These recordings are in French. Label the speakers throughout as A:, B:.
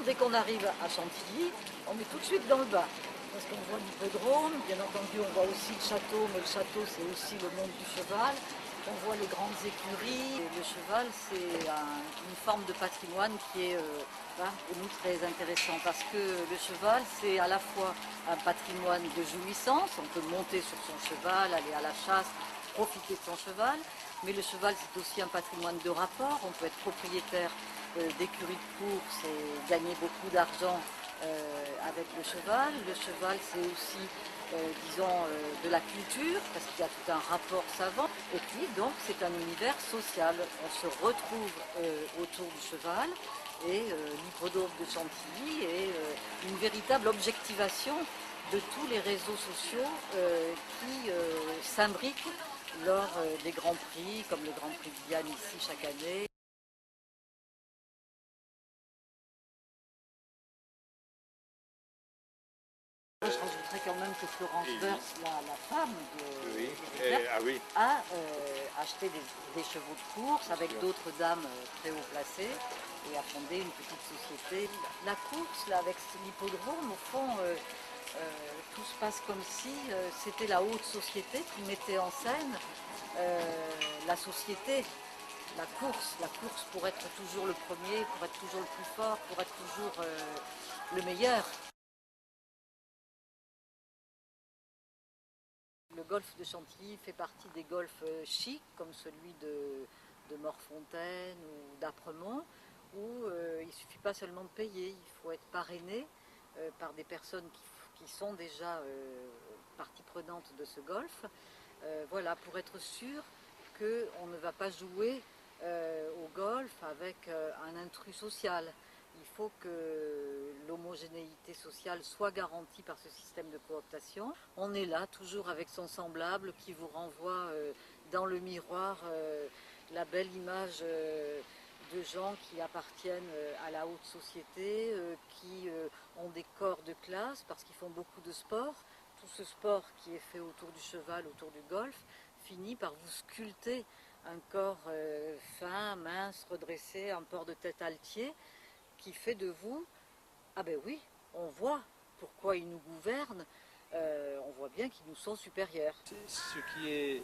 A: Dès qu'on arrive à Chantilly, on est tout de suite dans le bas. Parce qu'on voit l'hippodrome, bien entendu on voit aussi le château, mais le château c'est aussi le monde du cheval. On voit les grandes écuries. Et le cheval c'est une forme de patrimoine qui est pour nous très intéressant parce que le cheval c'est à la fois un patrimoine de jouissance, on peut monter sur son cheval, aller à la chasse, profiter de son cheval, mais le cheval c'est aussi un patrimoine de rapport, on peut être propriétaire d'écuries de course et gagner beaucoup d'argent avec le cheval. Le cheval c'est aussi de la culture parce qu'il y a tout un rapport savant et puis donc c'est un univers social. On se retrouve autour du cheval et l'hippodrome de Chantilly est une véritable objectivation de tous les réseaux sociaux qui s'imbriquent lors des grands prix comme le Grand Prix de Diane ici chaque année. Je rajouterais quand même que Florence Bers, la femme de a acheté des chevaux de course avec d'autres dames très haut placées et a fondé une petite société. La course, là, avec l'hippodrome, au fond, tout se passe comme si c'était la haute société qui mettait en scène la société. La course pour être toujours le premier, pour être toujours le plus fort, pour être toujours le meilleur. Le golfe de Chantilly fait partie des golfs chics, comme celui de Morfontaine ou d'Apremont, où il ne suffit pas seulement de payer, il faut être parrainé par des personnes qui sont déjà partie prenante de ce golfe. Voilà, pour être sûr qu'on ne va pas jouer au golf avec un intrus social. Il faut que l'homogénéité sociale soit garantie par ce système de cooptation. On est là, toujours avec son semblable, qui vous renvoie dans le miroir la belle image de gens qui appartiennent à la haute société, qui ont des corps de classe parce qu'ils font beaucoup de sport. Tout ce sport qui est fait autour du cheval, autour du golf, finit par vous sculpter un corps fin, mince, redressé, un port de tête altier, qui fait de vous, ah ben oui, on voit pourquoi ils nous gouvernent, on voit bien qu'ils nous sont supérieurs.
B: Ce qui est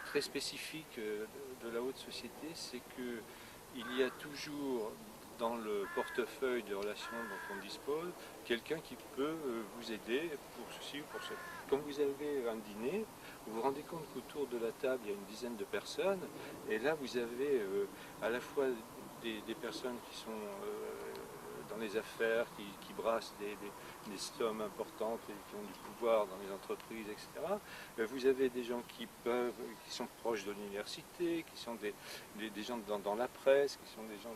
B: très spécifique de la haute société, c'est qu'il y a toujours dans le portefeuille de relations dont on dispose, quelqu'un qui peut vous aider pour ceci ou pour cela. Quand vous avez un dîner, vous vous rendez compte qu'autour de la table, il y a une dizaine de personnes, et là vous avez à la fois des personnes qui sont dans les affaires, qui brassent des sommes importantes et qui ont du pouvoir dans les entreprises, etc. Vous avez des gens qui sont proches de l'université, qui sont des gens dans la presse, qui sont des gens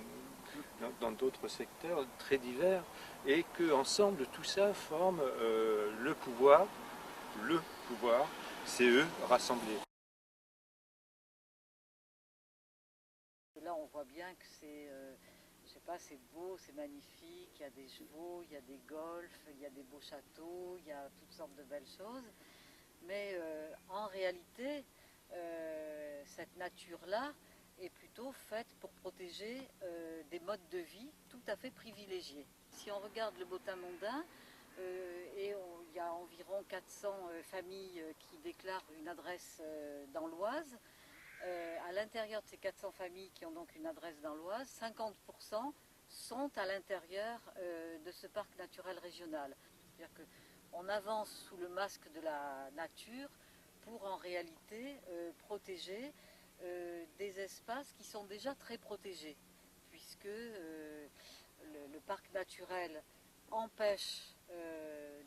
B: dans d'autres secteurs très divers, et qu'ensemble tout ça forme le pouvoir, c'est eux rassemblés.
A: Là on voit bien que c'est, je sais pas, c'est beau, c'est magnifique, il y a des chevaux, il y a des golfs, il y a des beaux châteaux, il y a toutes sortes de belles choses. Mais en réalité, cette nature-là est plutôt faite pour protéger des modes de vie tout à fait privilégiés. Si on regarde le bottin mondain, il y a environ 400 familles qui déclarent une adresse dans l'Oise. À l'intérieur de ces 400 familles qui ont donc une adresse dans l'Oise, 50% sont à l'intérieur de ce parc naturel régional. C'est-à-dire qu'on avance sous le masque de la nature pour en réalité protéger des espaces qui sont déjà très protégés, puisque le parc naturel empêche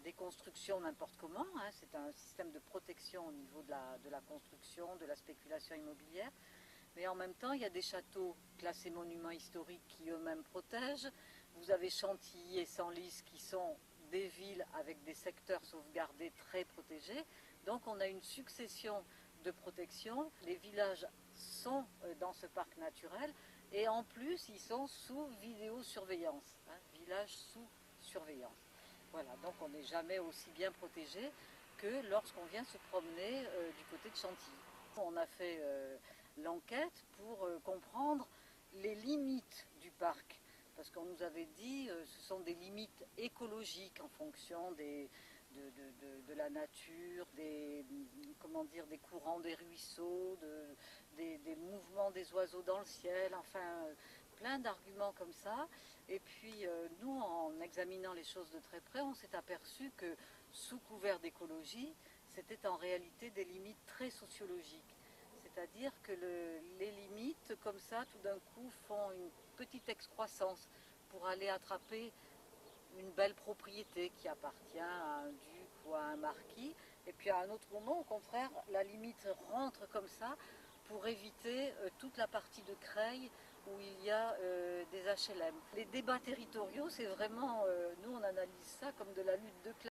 A: des constructions n'importe comment, hein, c'est un système de protection au niveau de la construction, de la spéculation immobilière, mais en même temps il y a des châteaux classés monuments historiques qui eux-mêmes protègent. Vous avez Chantilly et Senlis qui sont des villes avec des secteurs sauvegardés très protégés, donc on a une succession de protections. Les villages sont dans ce parc naturel et en plus ils sont sous vidéosurveillance, hein, villages sous surveillance. Voilà, donc on n'est jamais aussi bien protégé que lorsqu'on vient se promener du côté de Chantilly. On a fait l'enquête pour comprendre les limites du parc. parce qu'on nous avait dit ce sont des limites écologiques en fonction de la nature, comment dire, des courants des ruisseaux, des mouvements des oiseaux dans le ciel, enfin plein d'arguments comme ça. Et puis nous, en examinant les choses de très près, on s'est aperçu que sous couvert d'écologie, c'était en réalité des limites très sociologiques. C'est-à-dire que les limites, comme ça, tout d'un coup, font une petite excroissance pour aller attraper une belle propriété qui appartient à un duc ou à un marquis. Et puis à un autre moment, au contraire, la limite rentre comme ça pour éviter toute la partie de Creil où il y a des HLM. Les débats territoriaux, c'est vraiment, nous on analyse ça comme de la lutte de classe.